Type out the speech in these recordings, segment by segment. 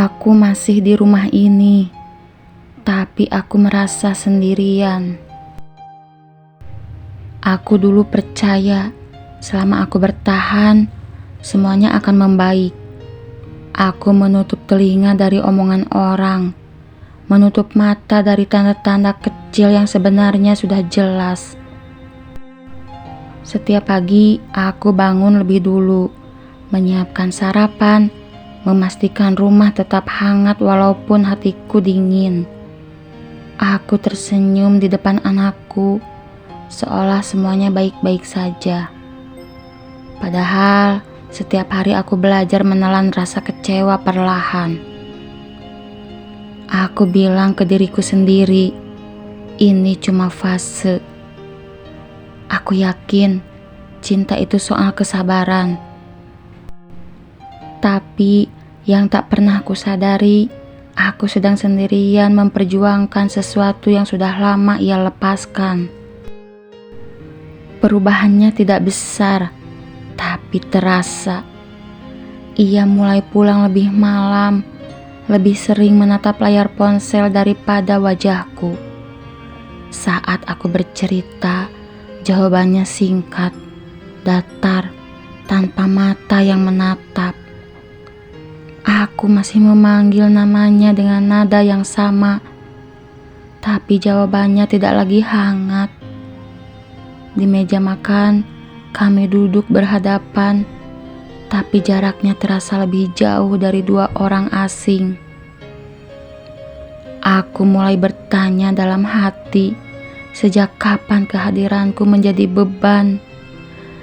Aku masih di rumah ini, tapi aku merasa sendirian. Aku dulu percaya selama aku bertahan, semuanya akan membaik. Aku menutup telinga dari omongan orang, menutup mata dari tanda-tanda kecil yang sebenarnya sudah jelas. Setiap pagi, aku bangun lebih dulu, menyiapkan sarapan, memastikan rumah tetap hangat walaupun hatiku dingin. Aku tersenyum di depan anakku, seolah semuanya baik-baik saja. Padahal, setiap hari aku belajar menelan rasa kecewa perlahan. Aku bilang ke diriku sendiri, ini cuma fase. Aku yakin cinta itu soal kesabaran. Tapi yang tak pernah aku sadari, aku sedang sendirian memperjuangkan sesuatu yang sudah lama ia lepaskan. Perubahannya tidak besar, tapi terasa. Ia mulai pulang lebih malam, lebih sering menatap layar ponsel daripada wajahku. Saat aku bercerita, jawabannya singkat, datar, tanpa mata yang menatap. Aku masih memanggil namanya dengan nada yang sama, tapi jawabannya tidak lagi hangat. Di meja makan, kami duduk berhadapan, tapi jaraknya terasa lebih jauh dari dua orang asing. Aku mulai bertanya dalam hati, sejak kapan kehadiranku menjadi beban?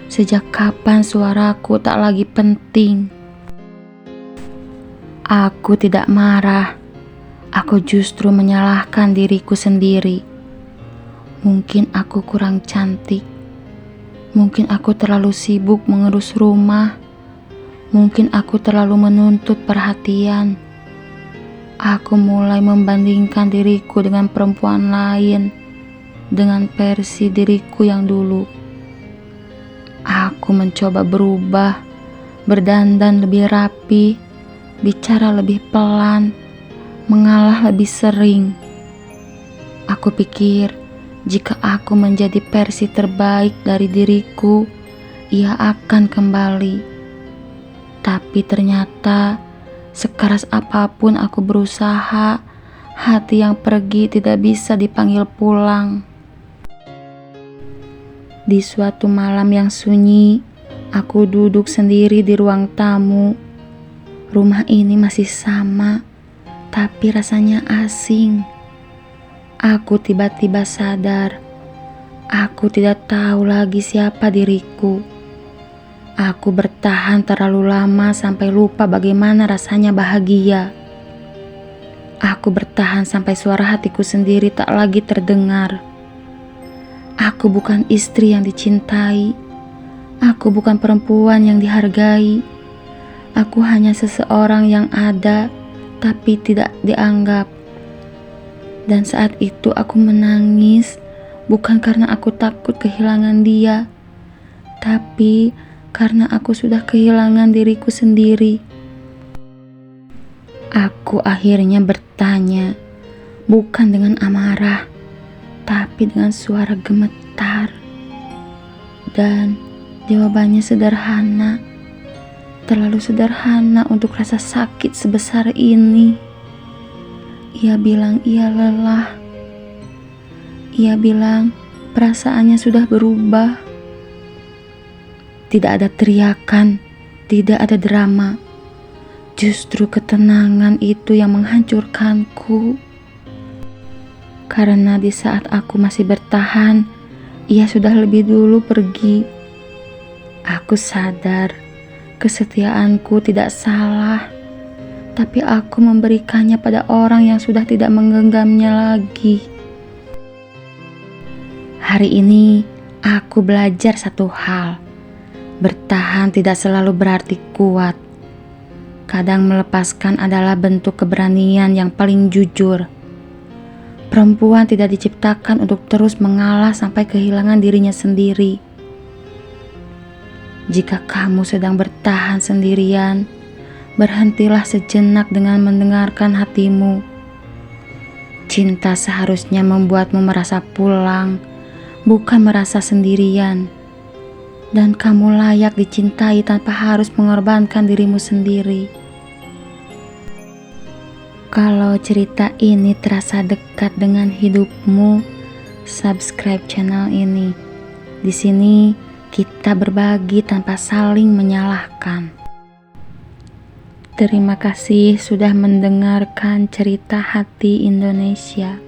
Sejak kapan suaraku tak lagi penting? Aku tidak marah, aku justru menyalahkan diriku sendiri. Mungkin aku kurang cantik, mungkin aku terlalu sibuk mengurus rumah, mungkin aku terlalu menuntut perhatian. Aku mulai membandingkan diriku dengan perempuan lain, dengan versi diriku yang dulu. Aku mencoba berubah, berdandan lebih rapi, bicara lebih pelan, mengalah lebih sering. Aku pikir jika aku menjadi versi terbaik dari diriku, ia akan kembali. Tapi ternyata sekeras apapun aku berusaha, hati yang pergi tidak bisa dipanggil pulang. Di suatu malam yang sunyi, aku duduk sendiri di ruang tamu. Rumah ini masih sama, tapi rasanya asing. Aku tiba-tiba sadar, aku tidak tahu lagi siapa diriku. Aku bertahan terlalu lama sampai lupa bagaimana rasanya bahagia. Aku bertahan sampai suara hatiku sendiri tak lagi terdengar. Aku bukan istri yang dicintai. Aku bukan perempuan yang dihargai. Aku hanya seseorang yang ada, tapi tidak dianggap. Dan saat itu aku menangis, bukan karena aku takut kehilangan dia, tapi karena aku sudah kehilangan diriku sendiri. Aku akhirnya bertanya, bukan dengan amarah, tapi dengan suara gemetar. Dan jawabannya sederhana. Terlalu sederhana untuk rasa sakit sebesar ini. Ia bilang ia lelah. Ia bilang perasaannya sudah berubah. Tidak ada teriakan, tidak ada drama. Justru ketenangan itu yang menghancurkanku. Karena di saat aku masih bertahan, ia sudah lebih dulu pergi. Aku sadar kesetiaanku tidak salah, tapi aku memberikannya pada orang yang sudah tidak menggenggamnya lagi. Hari ini aku belajar satu hal, bertahan tidak selalu berarti kuat. Kadang melepaskan adalah bentuk keberanian yang paling jujur. Perempuan tidak diciptakan untuk terus mengalah sampai kehilangan dirinya sendiri. Jika kamu sedang bertahan sendirian, Berhentilah sejenak dengan mendengarkan hatimu. Cinta seharusnya membuatmu merasa pulang, bukan merasa sendirian. Dan kamu layak dicintai tanpa harus mengorbankan dirimu sendiri. Kalau cerita ini terasa dekat dengan hidupmu, subscribe channel ini. Di sini kita berbagi tanpa saling menyalahkan. Terima kasih sudah mendengarkan cerita hati Indonesia.